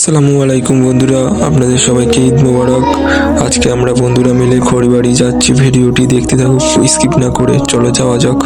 আসসালামু আলাইকুম বন্ধুরা, আপনাদের সবাইকে ঈদ মোবারক। আজকে আমরা বন্ধুরা মিলে খড়িবাড়ি যাচ্ছি। ভিডিওটি দেখতে থাকুন, স্কিপ না করে। চলো যাওয়া যাক।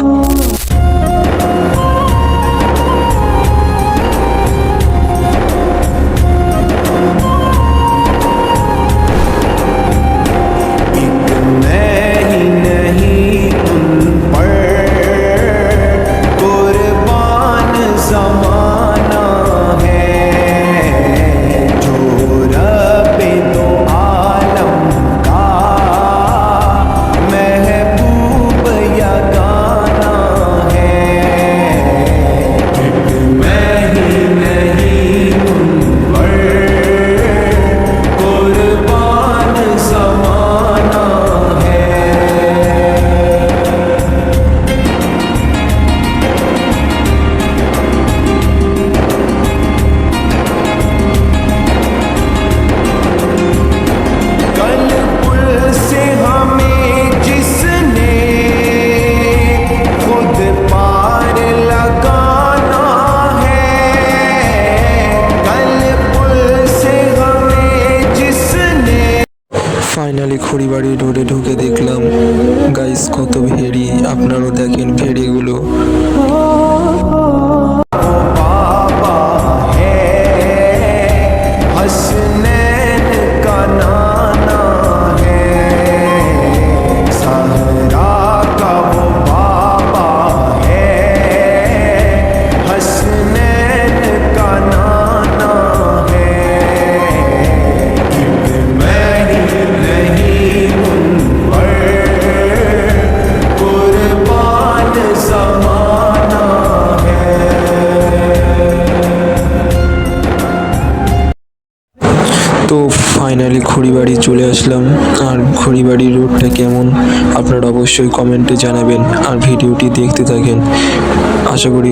ফাইনালি খড়িবাড়ি রোডে ঢুকে দেখলাম গাইস কত ভেড়ি। আপনারাও দেখেন ভেড়িগুলো। তো ফাইনালি খড়িবাড়ি চলে আসলাম। আর খড়িবাড়ি রোডটা কেমন আপনারা অবশ্যই কমেন্টে জানাবেন, আর ভিডিওটি দেখতে থাকেন। আশা করি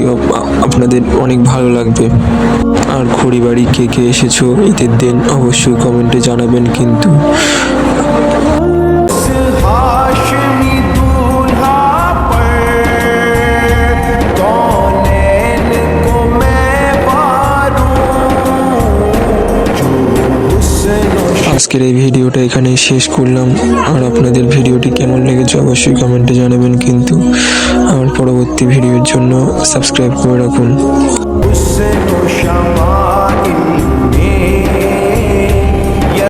আপনাদের অনেক ভালো লাগবে। আর খড়িবাড়ি কে কে এসেছো ঈদের দিন অবশ্যই কমেন্টে জানাবেন কিন্তু। আজকের এই ভিডিওটা এখানেই শেষ করলাম। আর আপনাদের ভিডিওটি কেমন লেগেছে অবশ্যই কমেন্টে জানাবেন কিন্তু। আমার পরবর্তী ভিডিওর জন্য সাবস্ক্রাইব করে রাখুন।